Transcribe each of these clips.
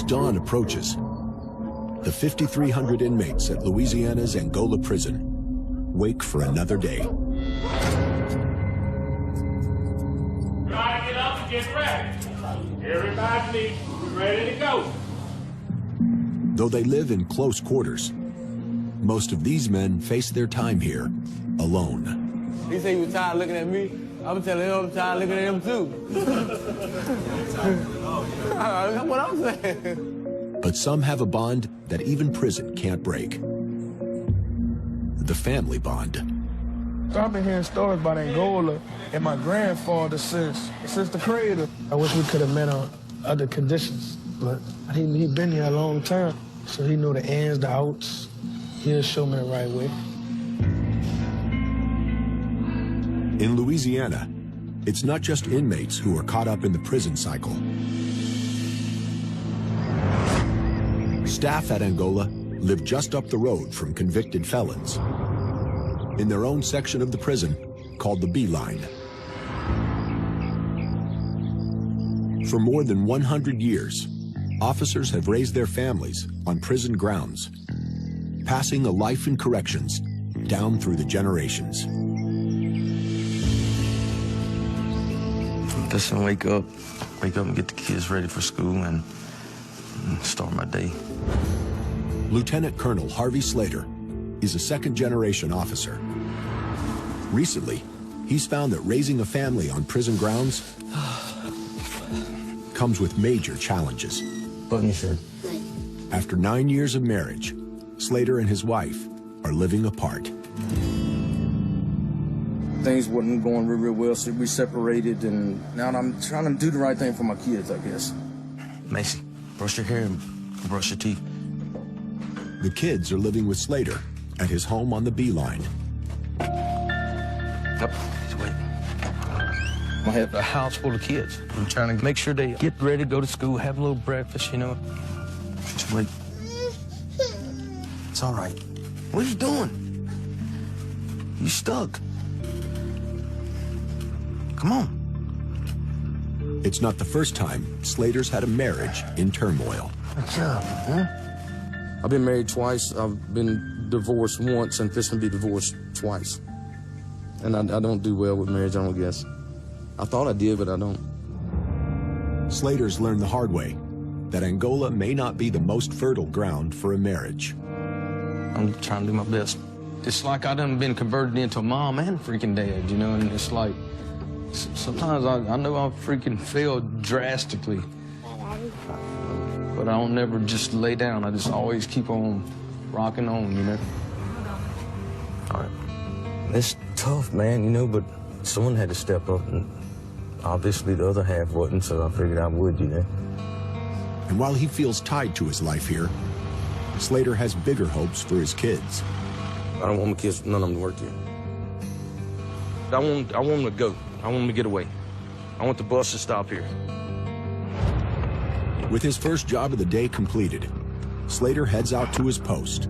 dawn approaches, the 5,300 inmates at Louisiana's Angola prison wake for another day. Try to get up and get ready. Everybody needs to be ready to go. Though they live in close quarters, most of these men face their time here alone. He said he was tired looking at me. I'm telling him I'm tired looking at him too. That's what I'm saying. But some have a bond that even prison can't break. The family bond. So I've been hearing stories about Angola and my grandfather since the cradle. I wish we could have met on other conditions, but he been here a long time, so he know the ins, the outs. He'll show me the right way. In Louisiana, it's not just inmates who are caught up in the prison cycle. Staff at Angola live just up the road from convicted felons in their own section of the prison called the B Line. For more than 100 years, officers have raised their families on prison grounds, passing a life in corrections down through the generations. Listen, wake up and get the kids ready for school and start my day. Lieutenant Colonel Harvey Slater is a second-generation officer. Recently, he's found that raising a family on prison grounds comes with major challenges. Button shirt. After 9 years of marriage, Slater and his wife are living apart. Things wasn't going real well, so we separated, and now I'm trying to do the right thing for my kids, I guess. Macy, brush your hair and brush your teeth. The kids are living with Slater at his home on the B Line. Yep, he's waiting. I have a house full of kids. I'm trying to make sure they get ready to go to school, have a little breakfast, you know. Just wait. It's all right. What are you doing? You stuck. Come on. It's not the first time Slater's had a marriage in turmoil. Good job, huh? I've been married twice. I've been divorced once and fixing to be divorced twice. And I don't do well with marriage, I don't guess. I thought I did, but I don't. Slater's learned the hard way that Angola may not be the most fertile ground for a marriage. I'm trying to do my best. It's like I done been converted into a mom and freaking dad, you know, and it's like, sometimes I know I freaking fail drastically, but I don't never just lay down. I just always keep on rocking on, you know. All right. It's tough, man, you know, but someone had to step up, and obviously the other half wasn't, so I figured I would, you know. And while he feels tied to his life here, Slater has bigger hopes for his kids. I don't want my kids, none of them to work here. I want them to go. I want them to get away. I want the bus to stop here. With his first job of the day completed, Slater heads out to his post,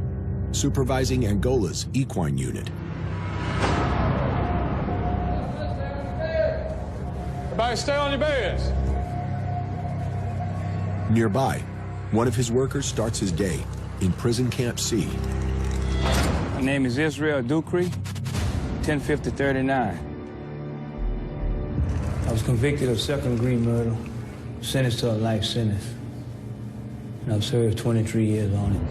supervising Angola's equine unit. Everybody stay on your beds. Nearby, one of his workers starts his day in prison camp C. My name is Israel Ducree, 105039. I was convicted of second-degree murder, sentenced to a life sentence, and I've served 23 years on it.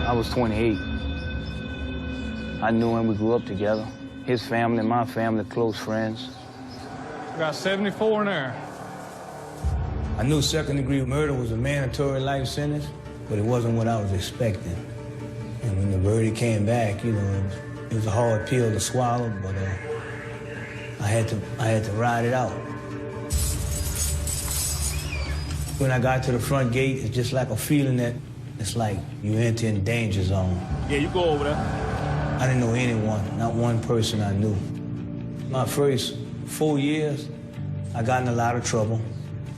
I was 28. I knew him, we grew up together. His family, my family, close friends. We got 74 in there. I knew second-degree murder was a mandatory life sentence, but it wasn't what I was expecting. And when the verdict came back, you know, it was a hard pill to swallow, but I had to ride it out. When I got to the front gate, it's just like a feeling that it's like you enter in danger zone. Yeah, you go over there. I didn't know anyone, not one person I knew. My first 4 years, I got in a lot of trouble.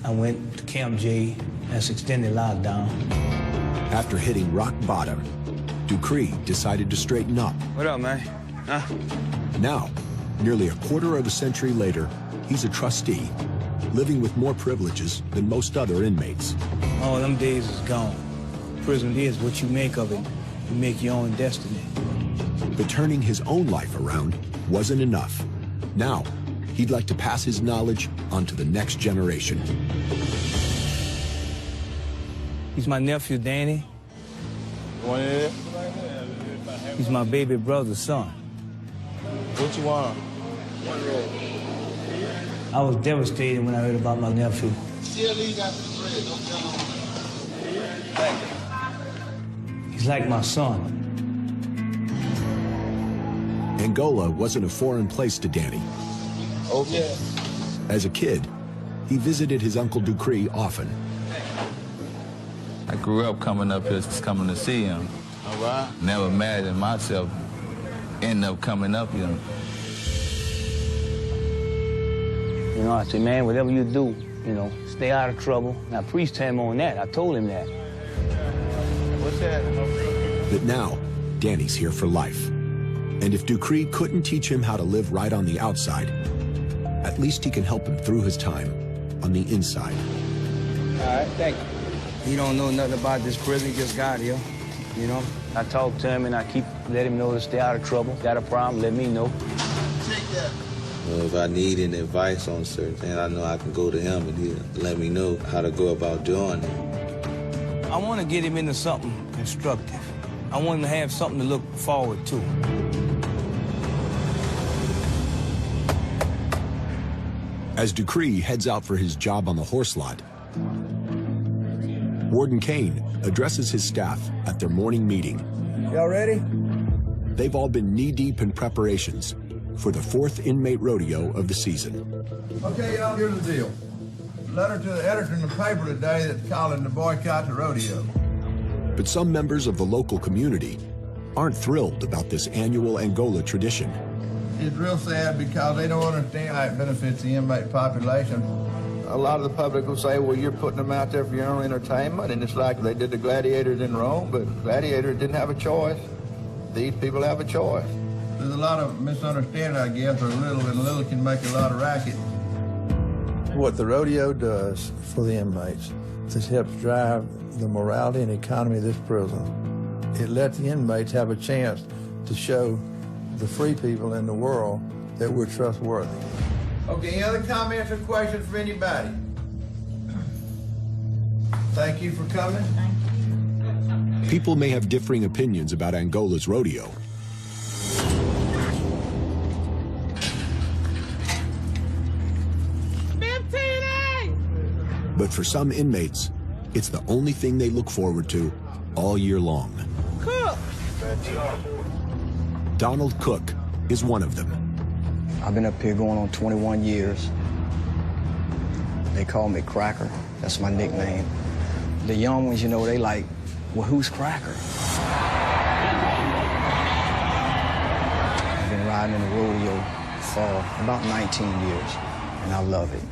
I went to Camp J, that's extended lockdown. After hitting rock bottom, Dupree decided to straighten up. What up, man? Huh? Now, nearly a quarter of a century later, he's a trustee, living with more privileges than most other inmates. All them days is gone. Prison is what you make of it. You make your own destiny. But turning his own life around wasn't enough. Now, he'd like to pass his knowledge on to the next generation. He's my nephew, Danny. He's my baby brother's son. What you want? I was devastated when I heard about my nephew. He's like my son. Angola wasn't a foreign place to Danny. Okay. As a kid, he visited his Uncle Dupree often. I grew up coming up here, just coming to see him. All right. Never imagined myself ending up coming up here. You know, I said, man, whatever you do, you know, stay out of trouble. Now, priest him on that. I told him that. What's that? But now, Danny's here for life. And if Dupree couldn't teach him how to live right on the outside, at least he can help him through his time on the inside. All right, thank you. He don't know nothing about this prison, he just got here, you know? I talk to him and I let him know to stay out of trouble. Got a problem, let me know. If I need any advice on certain things, I know I can go to him and he'll let me know how to go about doing it. I want to get him into something constructive. I want him to have something to look forward to. As Dupree heads out for his job on the horse lot, Warden Kane addresses his staff at their morning meeting. Y'all ready? They've all been knee-deep in preparations for the 4th inmate rodeo of the season. Okay, y'all, here's the deal. Letter to the editor in the paper today that's calling to boycott the rodeo. But some members of the local community aren't thrilled about this annual Angola tradition. It's real sad because they don't understand how it benefits the inmate population. A lot of the public will say, well, you're putting them out there for your own entertainment, and it's like they did the gladiators in Rome, but gladiators didn't have a choice. These people have a choice. There's a lot of misunderstanding, I guess, or little, and little can make a lot of racket. What the rodeo does for the inmates, this helps drive the morality and economy of this prison. It lets the inmates have a chance to show the free people in the world that we're trustworthy. Okay, any other comments or questions from anybody? Thank you for coming. People may have differing opinions about Angola's rodeo. But for some inmates, it's the only thing they look forward to all year long. Cook! Donald Cook is one of them. I've been up here going on 21 years. They call me Cracker. That's my nickname. The young ones, you know, they like, well, who's Cracker? I've been riding in the rodeo for about 19 years, and I love it.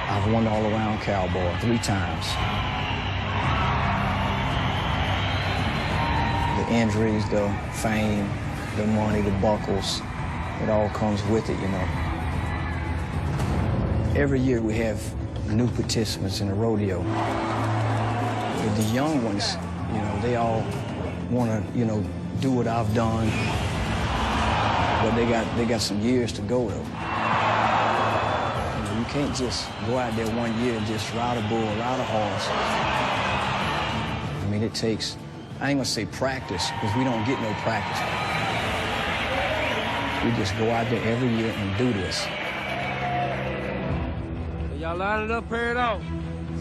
I've won the all-around cowboy 3 times. The injuries, the fame, the money, the buckles, it all comes with it, you know. Every year we have new participants in the rodeo. But the young ones, you know, they all want to, you know, do what I've done, but they got some years to go, though. You can't just go out there one year and just ride a bull, ride a horse. I mean, it takes, I ain't gonna say practice, because we don't get no practice. We just go out there every year and do this. Y'all line it up, pair it out.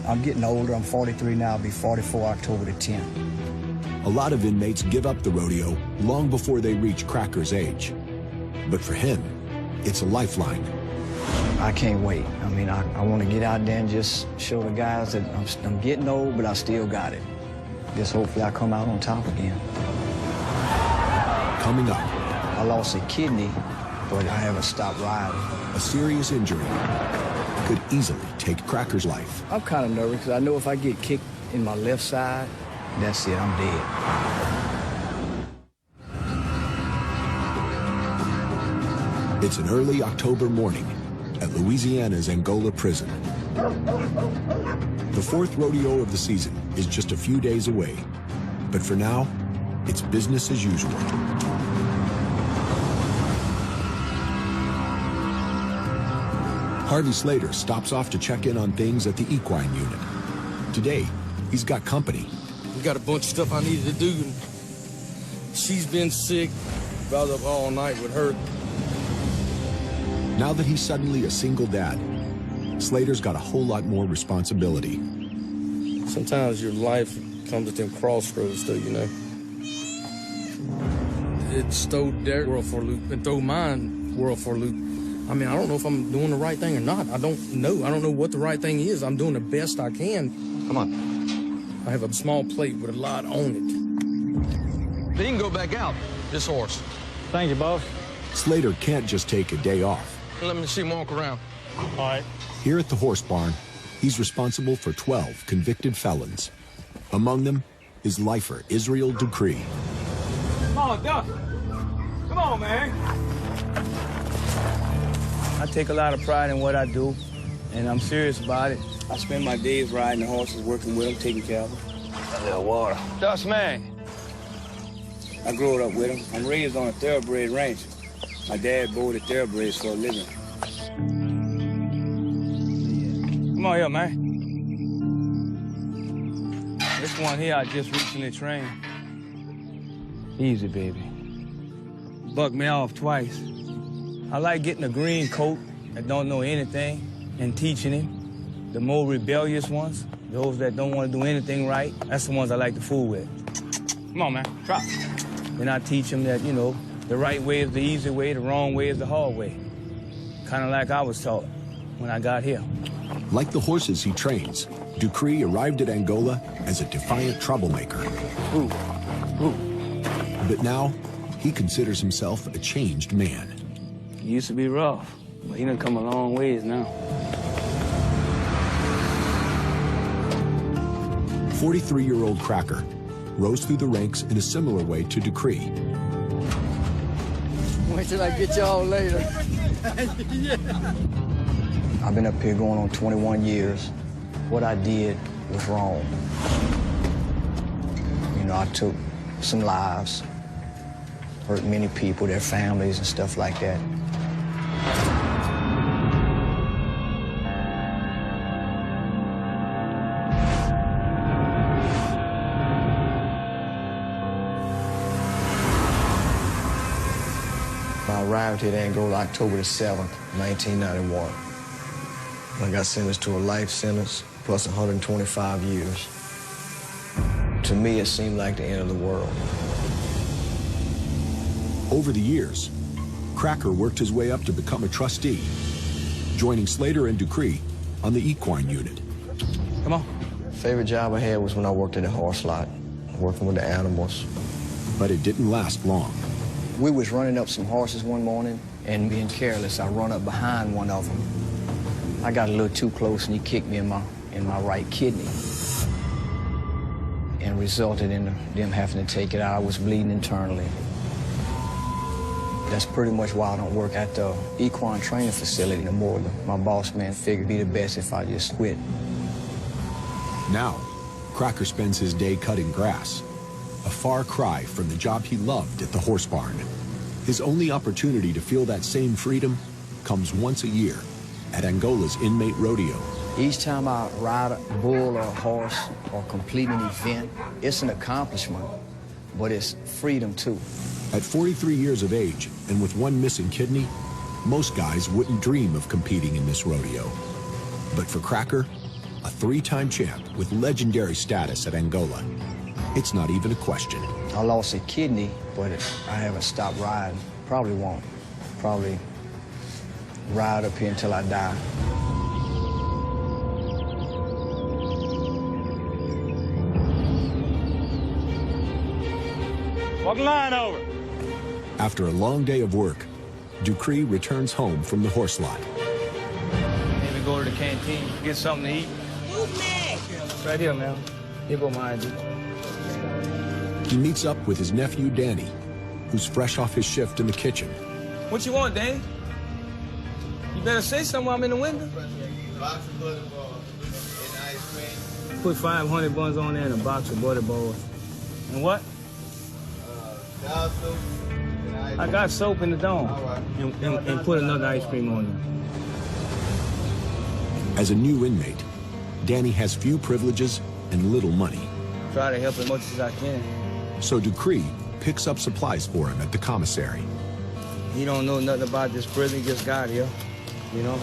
I'm getting older, I'm 43 now, I'll be 44 October the 10th. A lot of inmates give up the rodeo long before they reach Cracker's age. But for him, it's a lifeline. I can't wait. I mean, I want to get out there and just show the guys that I'm getting old, but I still got it. Just hopefully I come out on top again. Coming up, I lost a kidney, but I haven't stopped riding. a serious injury could easily take Cracker's life. I'm kind of nervous because I know if I get kicked in my left side, That's it, I'm dead. It's an early October morning at Louisiana's Angola prison. The fourth rodeo of the season is just a few days away, but for now, it's business as usual. Harvey Slater stops off to check in on things at the equine unit. Today, he's got company. We got a bunch of stuff I needed to do, and she's been sick. I was up all night with her. Now that he's suddenly a single dad, Slater's got a whole lot more responsibility. Sometimes your life comes at them crossroads, though, you know. It stowed their world for a loop and throw mine world for a loop. I mean, I don't know if I'm doing the right thing or not. I don't know. I don't know what the right thing is. I'm doing the best I can. Come on. I have a small plate with a lot on it. He can go back out, this horse. Thank you, boss. Slater can't just take a day off. Let me see him walk around. All right. Here at the horse barn, he's responsible for 12 convicted felons. Among them is lifer Israel Dupree. Come on, Duck. Come on, man. I take a lot of pride in what I do, and I'm serious about it. I spend my days riding the horses, working with them, taking care of them. A little water. Dust, man. I grew up with them. I'm raised on a thoroughbred ranch. My dad boarded thoroughbreds for a living. Come on here, man. This one here I just recently trained. Easy, baby. Bucked me off twice. I like getting a green coat that don't know anything and teaching him. The more rebellious ones, those that don't want to do anything right, that's the ones I like to fool with. Come on, man, drop. Then I teach them that, you know, the right way is the easy way, the wrong way is the hard way. Kind of like I was taught when I got here. Like the horses he trains, Dupree arrived at Angola as a defiant troublemaker. Ooh, ooh. But now, he considers himself a changed man. He used to be rough, but he done come a long ways now. 43-year-old Cracker rose through the ranks in a similar way to Dupree. Wait till I get y'all later. I've been up here going on 21 years. What I did was wrong. You know, I took some lives, hurt many people, their families and stuff like that. I arrived here at Angola October the 7th, 1991. I got sentenced to a life sentence plus 125 years. To me, it seemed like the end of the world. Over the years, Cracker worked his way up to become a trustee, joining Slater and Dupree on the equine unit. Come on. Favorite job I had was when I worked at a horse lot, working with the animals. But it didn't last long. We was running up some horses one morning, and being careless, I run up behind one of them. I got a little too close, and he kicked me in my right kidney, and resulted in them having to take it out. I was bleeding internally. That's pretty much why I don't work at the equine training facility anymore. My boss man figured it'd be the best if I just quit. Now, Cracker spends his day cutting grass, a far cry from the job he loved at the horse barn. His only opportunity to feel that same freedom comes once a year at Angola's inmate rodeo. Each time I ride a bull or a horse or complete an event, it's an accomplishment, but it's freedom too. At 43 years of age and with one missing kidney, most guys wouldn't dream of competing in this rodeo. But for Cracker, a three-time champ with legendary status at Angola, it's not even a question. I lost a kidney, but I haven't stopped riding. Probably won't. Probably ride up here until I die. Walk the line over. After a long day of work, Dupree returns home from the horse lot. Maybe go to the canteen, get something to eat. Right here, man. Here go my ID. He meets up with his nephew, Danny, who's fresh off his shift in the kitchen. What you want, Danny? You better say something while I'm in the window. Box of butter balls and ice cream. Put 500 buns on there and a box of butter balls. And what? Dial soap and ice cream. I got soap in the dome. All right. And put another ice cream on there. As a new inmate, Danny has few privileges and little money. Try to help as much as I can. So Dupree picks up supplies for him at the commissary. He don't know nothing about this prison, he just got here, you know?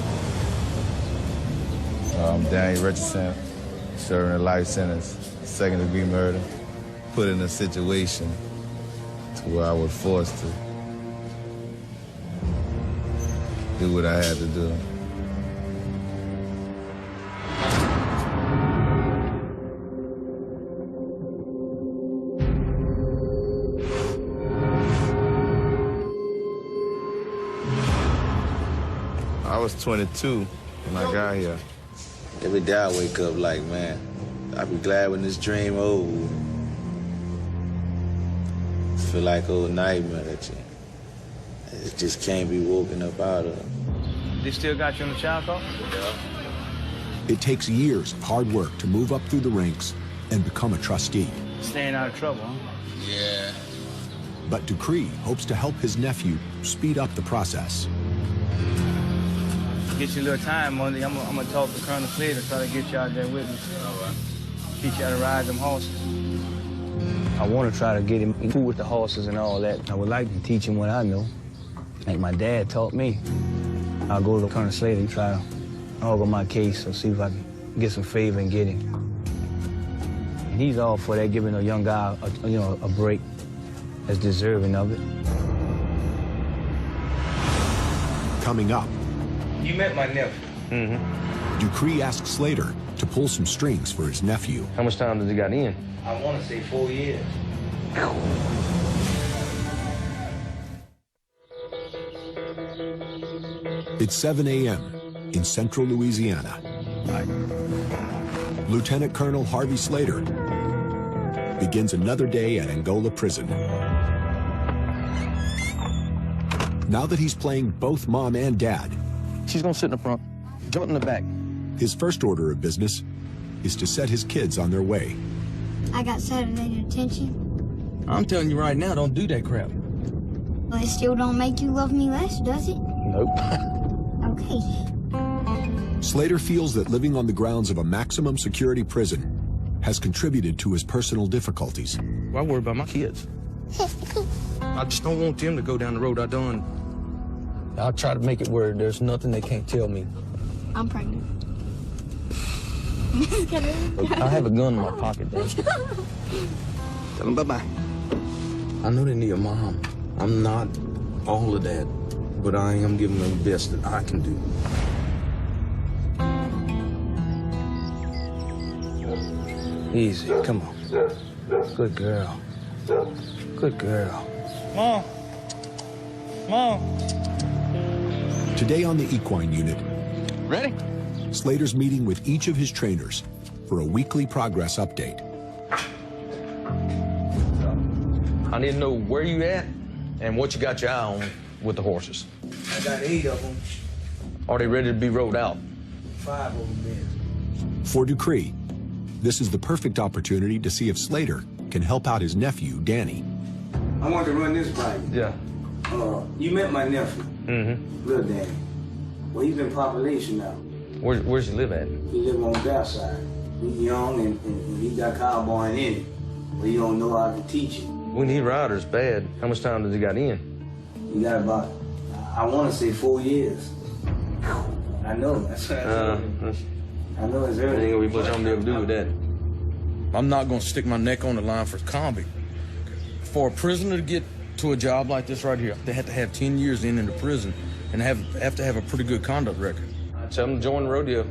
I'm Danny Richardson, serving a life sentence, second-degree murder. Put in a situation to where I was forced to do what I had to do. I was 22 when I got here. Every day I wake up like, man, I'll be glad when this dream over. Feel like old nightmare that it just can't be woken up out of. They still got you on the child call? Yeah. It takes years of hard work to move up through the ranks and become a trustee. Staying out of trouble, huh? Yeah. But Dupree hopes to help his nephew speed up the process. Get you a little time, Monday. I'm gonna talk to Colonel Slater, try to get you out there with me. All right. Teach you how to ride them horses. I want to try to get him cool with the horses and all that. I would like to teach him what I know, like my dad taught me. I'll go to Colonel Slater and try to argue my case or see if I can get some favor and get him. And he's all for that, giving a young guy, a break that's deserving of it. Coming up, You met my nephew. Mm-hmm. Dupree asks Slater to pull some strings for his nephew. How much time does he got in? I want to say 4 years. It's 7 a.m. in central Louisiana. Lieutenant Colonel Harvey Slater begins another day at Angola prison. Now that he's playing both mom and dad, She's gonna sit in the front, jump in the back. his first order of business is to set his kids on their way. I got Saturday detention, I'm telling you right now, don't do that crap. but it still don't make you love me less, does it? Nope. Okay. Slater feels that living on the grounds of a maximum security prison has contributed to his personal difficulties. I worry about my kids. I just don't want them to go down the road I done. I'll try to make it where there's nothing they can't tell me. I'm pregnant. I have a gun in my pocket, Dad. Tell them bye-bye. I know they need a mom. I'm not all of that, but I am giving them the best that I can do. Easy, come on. Good girl. Good girl. Mom. Mom. Today on the equine unit, Ready? Slater's meeting with each of his trainers for a weekly progress update. I need to know where you at and what you got your eye on with the horses. I got 8 of them. Are they ready to be rode out? 5 of them is. For Dupree, this is the perfect opportunity to see if Slater can help out his nephew, Danny. I want to run this by you. Yeah. You met my nephew, Mm-hmm. little Danny. Well, he's in population now. Where's he live at? He live on that side. He's young and he got cowboy in him, but he don't know how to teach him. We need riders bad. How much time does he got in? He got about, I want to say 4 years. I know, that's right. I know it's There early. ain't gonna be much I'm gonna be able to do with that. I'm not going to stick my neck on the line for convict. For a prisoner to get to a job like this right here, they have to have 10 years in the prison and have to have a pretty good conduct record. Tell him to join the rodeo.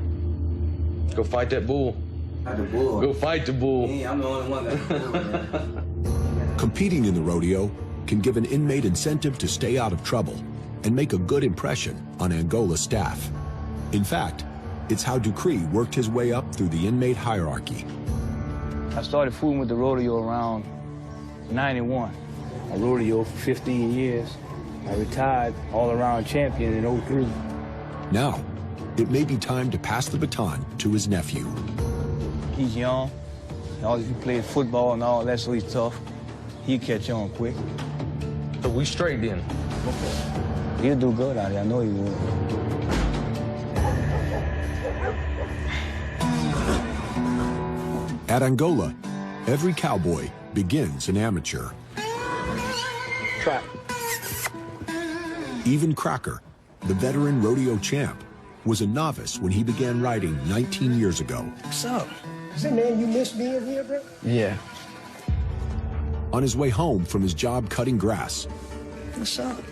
Go fight that bull. Not the bull. Go fight the bull. Yeah, I'm the only one that can do it, man. Competing in the rodeo can give an inmate incentive to stay out of trouble and make a good impression on Angola staff. In fact, it's how Dupree worked his way up through the inmate hierarchy. I started fooling with the rodeo around 91. I rodeo for 15 years. I retired all-around champion in 03. Now, it may be time to pass the baton to his nephew. He's young. He played football and all that, so he's tough. He'll catch on quick. So we straight then. He'll do good out there. I know he will. At Angola, every cowboy begins an amateur. Trap. Even Cracker, the veteran rodeo champ, was a novice when he began riding 19 years ago. What's up? Is it, man, you miss being here, bro? Yeah. On his way home from his job cutting grass, What's up?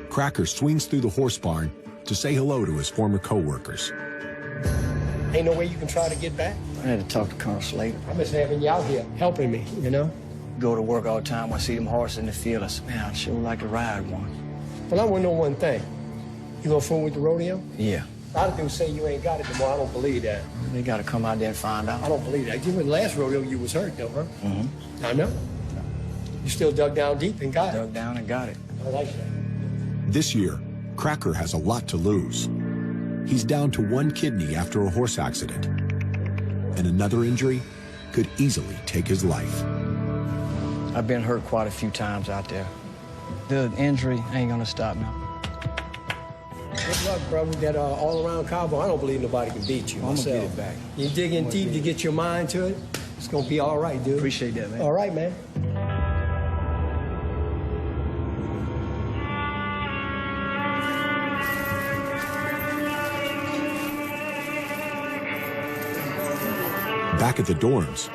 Cracker swings through the horse barn to say hello to his former co-workers. Ain't no way you can try to get back? I had to talk to Colonel Slater. I miss having you out here helping me, you know? Go to work all the time when I see them horses in the field. I say, man, I'd sure like to ride one. Well, I want to know one thing. You gonna fool with the rodeo? Yeah. A lot of people say you ain't got it anymore. I don't believe that. They got to come out there and find out. I don't believe that. You were the last rodeo you was hurt, though, huh? Mm-hmm. I know. You still dug down deep and got it. Dug down and got it. I like that. This year, Cracker has a lot to lose. He's down to one kidney after a horse accident, and another injury could easily take his life. I've been hurt quite a few times out there. The injury ain't gonna stop now. Good luck, bro, with that all-around cowboy. I don't believe nobody can beat you. I'm gonna get it back. You dig in deep, you get your mind to it, it's gonna be all right, dude. Appreciate that, man. All right, man. Back at the dorms,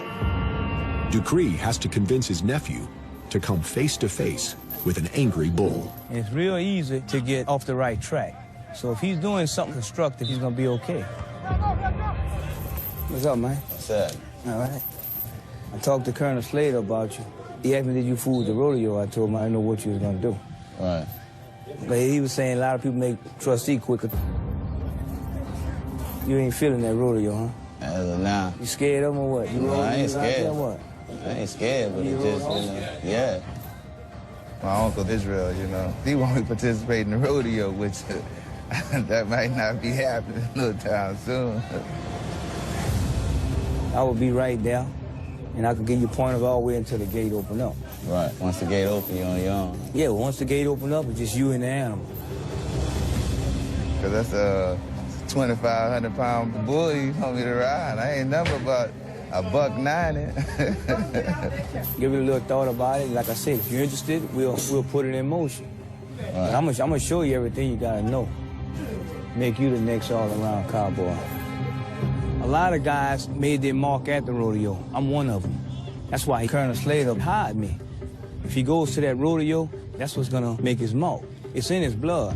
Dupree has to convince his nephew to come face-to-face with an angry bull. And it's real easy to get off the right track. So if he's doing something constructive, he's gonna be okay. What's up, man? What's up? All right. I talked to Colonel Slater about you. He asked me, did you fool with the rodeo? I told him I didn't know what you was gonna do. Right. But he was saying a lot of people make trustee quicker. You ain't feeling that rodeo, huh? As of now. You scared of him or what? You No, I ain't out there, scared. what? I ain't scared, but it just, yeah. My uncle Israel, he want me to participate in the rodeo, which that might not be happening no time soon. I would be right there, and I could give you pointers all the way until the gate open up. Right. Once the gate open, you're on your own. Yeah, well, once the gate open up, it's just you and the animal. Because that's a 2,500-pound bull you want me to ride. I ain't never about $190. Give it a little thought about it. Like I said, if you're interested, we'll put it in motion. Right. But I'm gonna show you everything you gotta know. Make you the next all-around cowboy. A lot of guys made their mark at the rodeo. I'm one of them. That's why Colonel Slater hired me. If he goes to that rodeo, that's what's gonna make his mark. It's in his blood.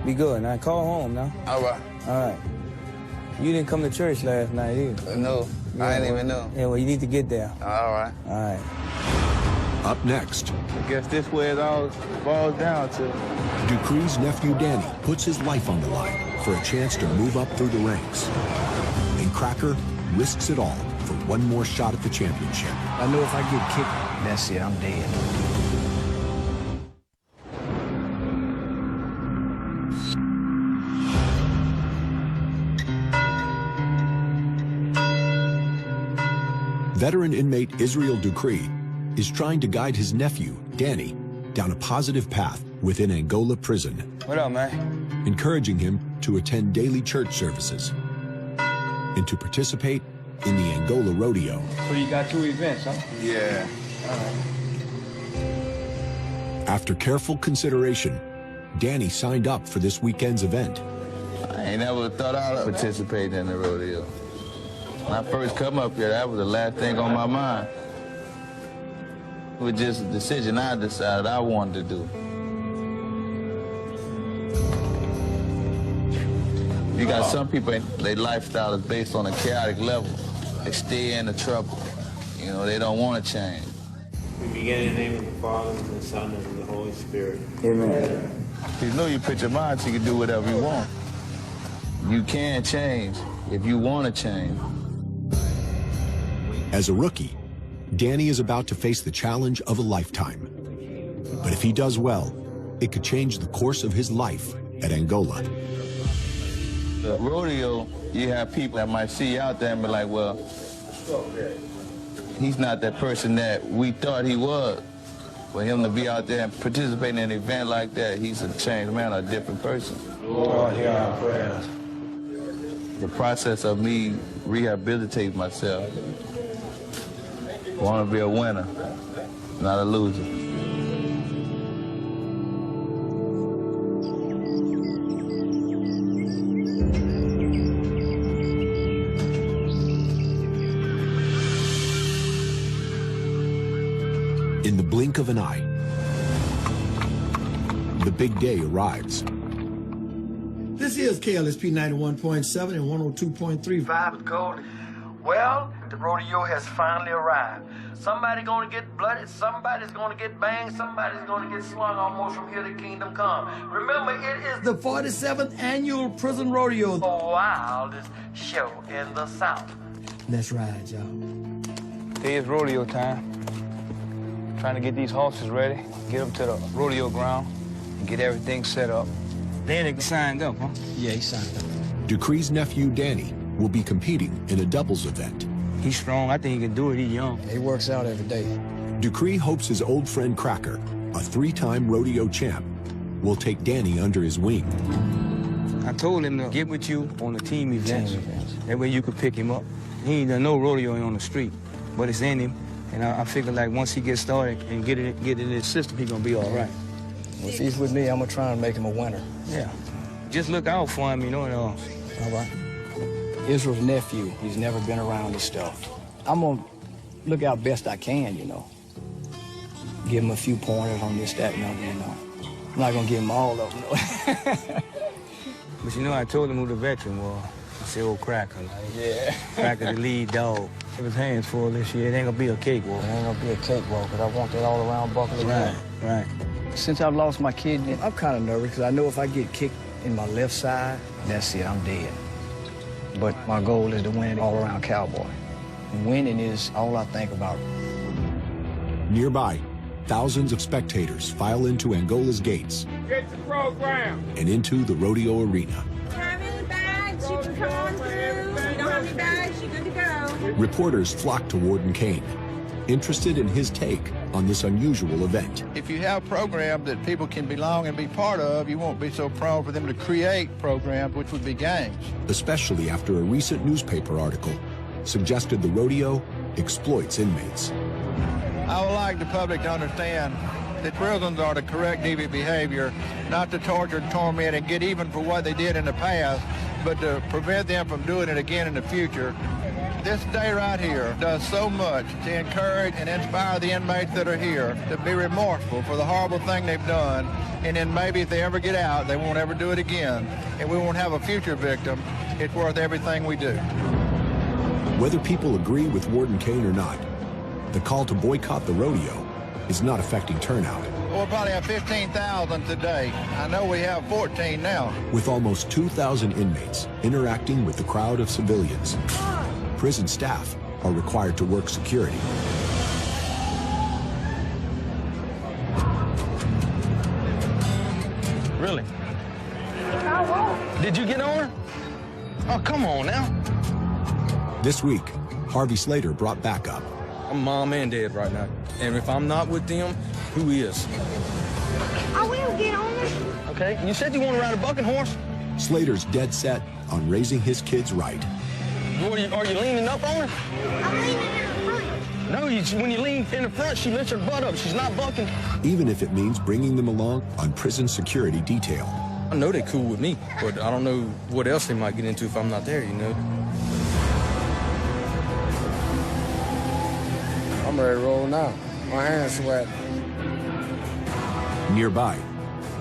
Be good. Now call home now. All right. All right. You didn't come to church last night either. No, I didn't even know. Yeah, well, you need to get there. All right. All right. Up next, I guess this way it all falls down to. Dupree's nephew Danny puts his life on the line for a chance to move up through the ranks. And Cracker risks it all for one more shot at the championship. I know if I get kicked, that's it, I'm dead. Veteran inmate Israel Dupree is trying to guide his nephew, Danny, down a positive path within Angola prison, What up, man? encouraging him to attend daily church services and to participate in the Angola rodeo. So you got 2 events, huh? Yeah. After careful consideration, Danny signed up for this weekend's event. I ain't never thought I'd participate in the rodeo. When I first come up here, that was the last thing on my mind. It was just a decision I decided I wanted to do. You got some people, their lifestyle is based on a chaotic level. They stay in the trouble. They don't want to change. We begin in the name of the Father, and the Son, and the Holy Spirit. Amen. You put your mind so you can do whatever you want. You can change if you want to change. As a rookie, Danny is about to face the challenge of a lifetime. But if he does well, it could change the course of his life at Angola. The rodeo, you have people that might see you out there and be like, well, he's not that person that we thought he was. For him to be out there and participate in an event like that, he's a changed man, a different person. Lord, hear our prayers. The process of me rehabilitating myself. I want to be a winner, not a loser. In the blink of an eye, the big day arrives. This is KLSP 91.7 and 102.3 with Gold. Well, the rodeo has finally arrived. Somebody's gonna get blooded, somebody's gonna get banged, somebody's gonna get slung almost from here to Kingdom Come. Remember, it is the 47th annual prison rodeo, the wildest show in the South. Let's ride, y'all. Today is rodeo time. Trying to get these horses ready, get them to the rodeo ground, and get everything set up. Danny signed up, huh? Yeah, he signed up. Ducree's nephew, Danny, will be competing in a doubles event. He's strong. I think he can do it. He's young. He works out every day. Ducree hopes his old friend Cracker, a 3-time rodeo champ, will take Danny under his wing. I told him to get with you on the team events. That way you could pick him up. He ain't done no rodeoing on the street, but it's in him. And I figure like once he gets started and get in his system, he's gonna be all right. If he's with me, I'm gonna try and make him a winner. Yeah. Just look out for him, you know. All right. Israel's nephew, he's never been around this stuff. I'm gonna look out best I can, you know. Give him a few pointers on this, that, and other, you know. I'm not gonna give him all of them, though. But you know, I told him who the veteran was. I said, old Cracker. Like, yeah. Cracker, the lead dog. If his hands full this year, it ain't gonna be a cakewalk. It ain't gonna be a cakewalk, because I want that all-around buckle again. Right. Since I've lost my kidney, I'm kind of nervous, because I know if I get kicked in my left side, that's it, I'm dead. But my goal is to win an all-around cowboy. Winning is all I think about. Nearby, thousands of spectators file into Angola's gates Get the program. and into the rodeo arena. Have any bags? You can come on through. If you don't have any bags, you're good to go. Reporters flock to Warden Kane, interested in his take on this unusual event. If you have programs that people can belong and be part of, you won't be so prone for them to create programs, which would be gangs. Especially after a recent newspaper article suggested the rodeo exploits inmates. I would like the public to understand that prisons are to correct deviant behavior, not to torture, torment, and get even for what they did in the past, but to prevent them from doing it again in the future. This day right here does so much to encourage and inspire the inmates that are here to be remorseful for the horrible thing they've done, and then maybe if they ever get out, they won't ever do it again, and we won't have a future victim. It's worth everything we do. Whether people agree with Warden Kane or not, the call to boycott the rodeo is not affecting turnout. We'll probably have 15,000 today. I know we have 14 now. With almost 2,000 inmates interacting with the crowd of civilians, prison staff are required to work security. Really? Did you get on her? Oh, come on now. This week, Harvey Slater brought backup. I'm mom and dad right now. And if I'm not with them, who is? I will get on it. Okay, you said you want to ride a bucking horse? Slater's dead set on raising his kids right. Are you leaning up on her? I'm leaning in the front. No, when you lean in the front, she lifts her butt up. She's not bucking. Even if it means bringing them along on prison security detail. I know they're cool with me, but I don't know what else they might get into if I'm not there, you know? I'm ready to roll now. My hands sweat. Nearby,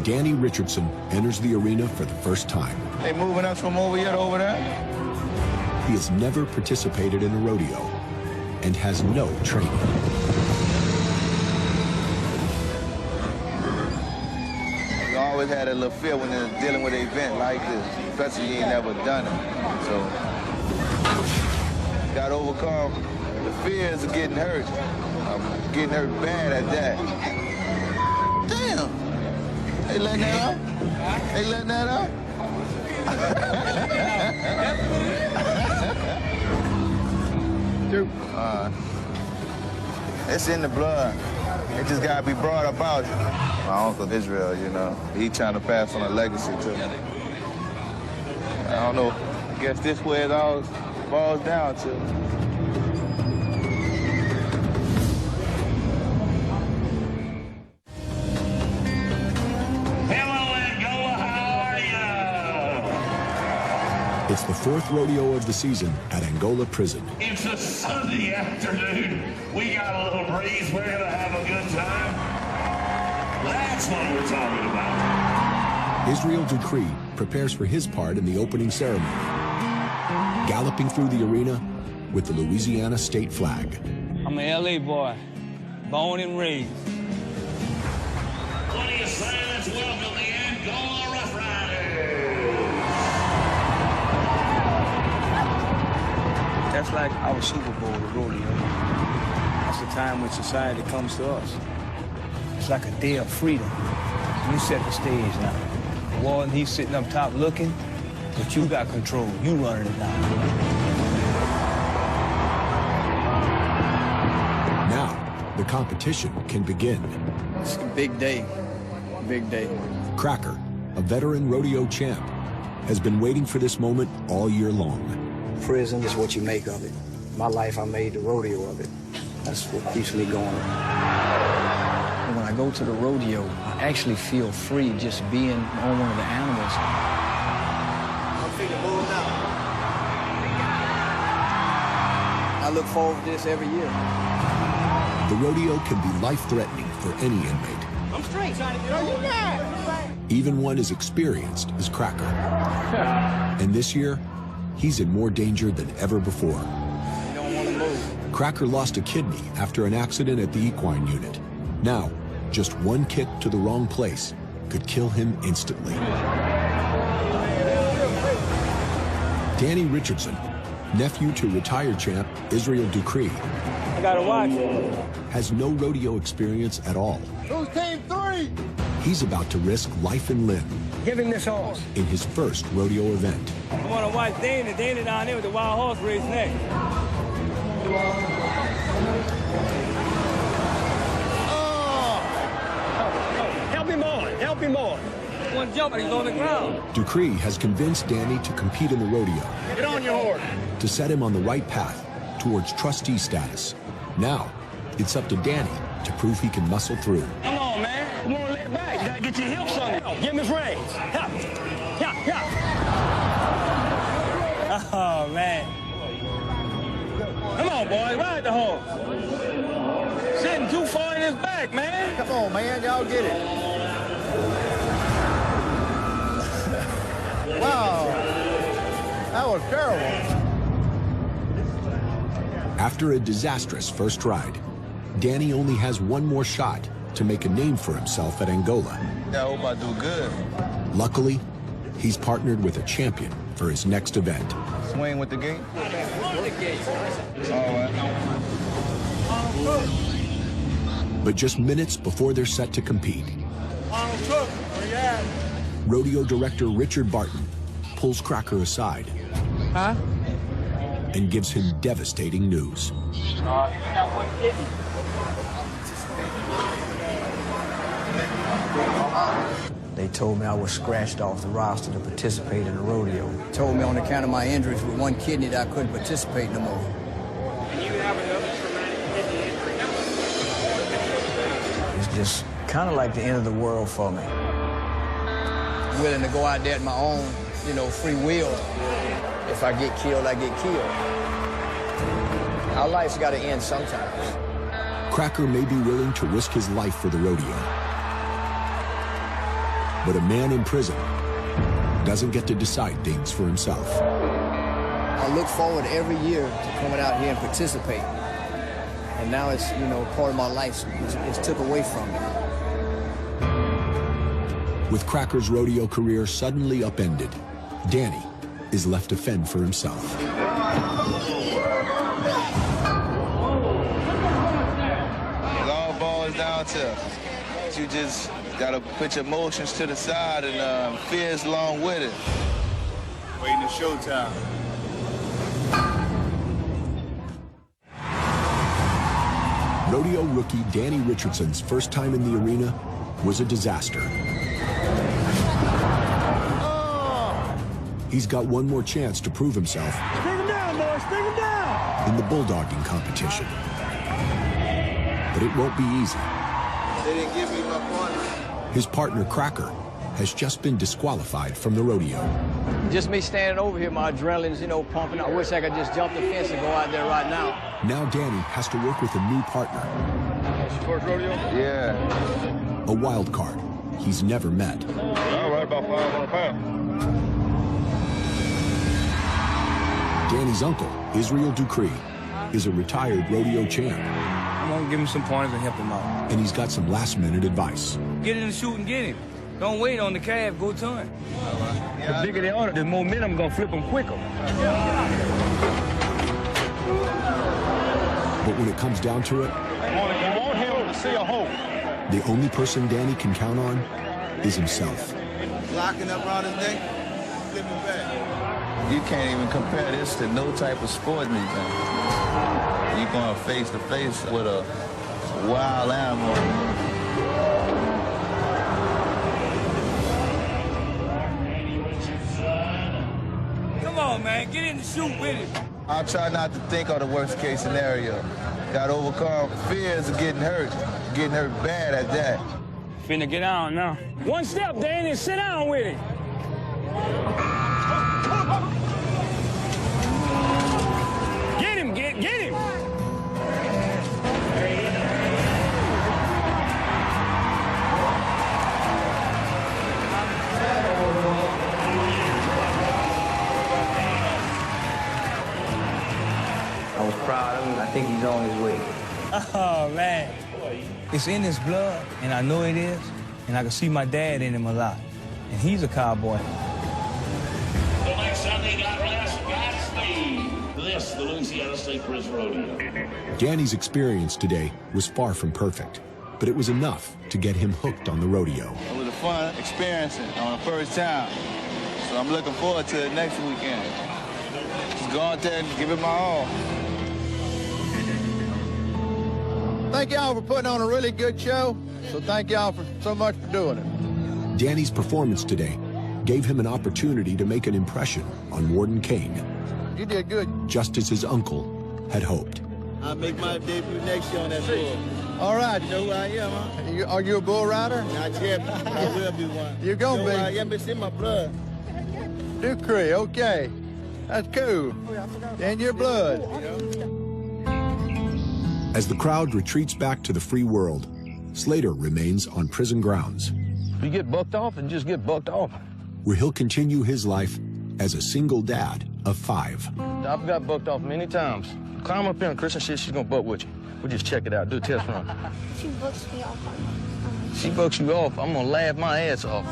Danny Richardson enters the arena for the first time. They moving us from over here to over there? He has never participated in a rodeo and has no training. We always had a little fear when they're dealing with an event like this, especially you ain't never done it. So, got to overcome the fears of getting hurt. I'm getting hurt bad at that. Damn. They letting that out? They letting that out? It's in the blood. It just gotta be brought about. My uncle Israel, you know, he trying to pass on a legacy to me. I don't know. I guess this way it all boils down to. It's the fourth rodeo of the season at Angola Prison. It's a Sunday afternoon. We got a little breeze. We're going to have a good time. That's what we're talking about. Israel Ducree prepares for his part in the opening ceremony, galloping through the arena with the Louisiana state flag. I'm an LA boy, born and raised. What do you say? Let's welcome the Angola Rough Riders. That's like our Super Bowl, the rodeo. That's the time when society comes to us. It's like a day of freedom. You set the stage now. Warden, he's sitting up top looking, but you got control. You running it now. Now, the competition can begin. It's a big day. Big day. Cracker, a veteran rodeo champ, has been waiting for this moment all year long. Prison is what you make of it. My life, I made the rodeo of it. That's what keeps me going. When I go to the rodeo, I actually feel free just being on one of the animals. I'm feeling bull now. I look forward to this every year. The rodeo can be life-threatening for any inmate. I'm straight. You got it. Even one as experienced as Cracker. And this year, he's in more danger than ever before. You don't want to move. Cracker lost a kidney after an accident at the equine unit. Now, just one kick to the wrong place could kill him instantly. Danny Richardson, nephew to retired champ Israel Ducree, I gotta watch it. has no rodeo experience at all. Who's team 3? He's about to risk life and limb Give him this horse. in his first rodeo event. I wanna watch Danny down there with the wild horse race next. Help him on. One jump and he's on the ground. Ducree has convinced Danny to compete in the rodeo, Get on your horse. to set him on the right path towards trustee status. Now, it's up to Danny to prove he can muscle through. Come on, man. Come on, lay back. You gotta get your hips on it. Give him his reins. Yeah. Oh, man. Come on, boy. Ride the horse. Sitting too far in his back, man. Come on, man. Y'all get it. Wow. That was terrible. After a disastrous first ride, Danny only has one more shot to make a name for himself at Angola. I hope I do good. Luckily, he's partnered with a champion for his next event. Swing with the gate. All right. But just minutes before they're set to compete, rodeo director Richard Barton pulls Cracker aside and gives him devastating news. They told me I was scratched off the roster to participate in the rodeo. Told me on account of my injuries with one kidney that I couldn't participate no more. And you have another traumatic kidney injury. It's just kind of like the end of the world for me. Willing to go out there at my own, free will. If I get killed, I get killed. Our life's got to end sometimes. Cracker may be willing to risk his life for the rodeo, but a man in prison doesn't get to decide things for himself. I look forward every year to coming out here and participate. And now it's, part of my life. It's took away from me. With Cracker's rodeo career suddenly upended, Danny is left to fend for himself. down to. You just gotta put your emotions to the side and fears along with it. Waiting to showtime. Rodeo rookie Danny Richardson's first time in the arena was a disaster. He's got one more chance to prove himself Bring him down, boys. Bring him down. in the bulldogging competition. But it won't be easy. They didn't give me my partner. His partner, Cracker, has just been disqualified from the rodeo. Just me standing over here, my adrenaline's, pumping. I wish I could just jump the fence and go out there right now. Now Danny has to work with a new partner. First rodeo? Yeah. A wild card he's never met. All right, about 500 pounds. Danny's uncle, Israel Dupree, is a retired rodeo champ. I'm gonna give him some pointers and help him out. And he's got some last-minute advice. Get in the chute and get him. Don't wait on the calf, go to him. The bigger they are, the momentum gonna flip them quicker. But when it comes down to it, You want him to see a hole. the only person Danny can count on is himself. Locking up around his neck, flipping back. You can't even compare this to no type of sport meet. You're going face to face with a wild animal. Come on, man, get in the chute with him. I'll try not to think of the worst case scenario. Got to overcome fears of getting hurt bad at that. Finna get on now. One step, Danny, and sit down with him. Get him, get him. I was proud of him. I think he's on his way. Oh, man. It's in his blood, and I know it is, and I can see my dad in him a lot. And he's a cowboy. So next Sunday, God bless Godspeed. This, the Louisiana State Prison Rodeo. Danny's experience today was far from perfect, but it was enough to get him hooked on the rodeo. It was a fun experience on the first time. So I'm looking forward to it next weekend. Just go out there and give it my all. Thank y'all for putting on a really good show. So thank y'all for so much for doing it. Danny's performance today gave him an opportunity to make an impression on Warden Kane, You did good. just as his uncle had hoped. I'll make my debut next year on that bull. All right. You know who I am, huh? Are you a bull rider? Not yet. I will be one. You're gonna be. I am. It's in my blood. Dupree, okay. That's cool. In your blood. As the crowd retreats back to the free world, Slater remains on prison grounds, You get bucked off and just get bucked off. where he'll continue his life as a single dad of 5. I've got bucked off many times. Climb up here and Kristen says she's gonna buck with you. We'll just check it out, do a test run. She books me off. She bucks you off, I'm gonna laugh my ass off.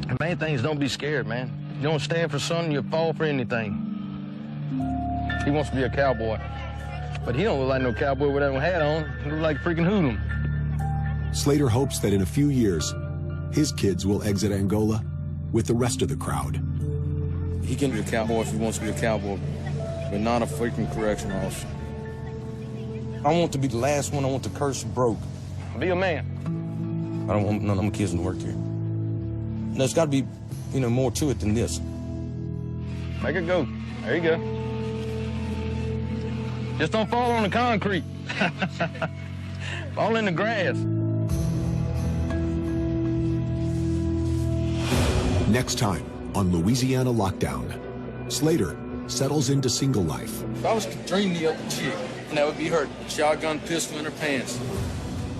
The main thing is don't be scared, man. You don't stand for something, you fall for anything. He wants to be a cowboy. But he don't look like no cowboy with that hat on. He look like freaking hoodlum. Slater hopes that in a few years, his kids will exit Angola with the rest of the crowd. He can be a cowboy if he wants to be a cowboy, but not a freaking correction officer. I want to be the last one. I want the curse broke. Be a man. I don't want none of my kids to work here. There's got to be, more to it than this. Make it go. There you go. Just don't fall on the concrete. Fall in the grass. Next time on Louisiana Lockdown, Slater settles into single life. If I was to dream the other chick, that would be her shotgun pistol in her pants.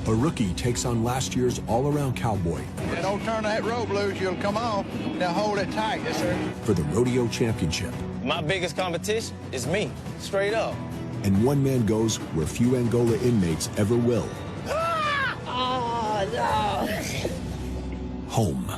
A rookie takes on last year's all-around cowboy Yeah, don't turn that rope loose, you'll come off. Now hold it tight. Yes, sir. for the rodeo championship. My biggest competition is me, straight up. And one man goes where few Angola inmates ever will. Oh, no. Home.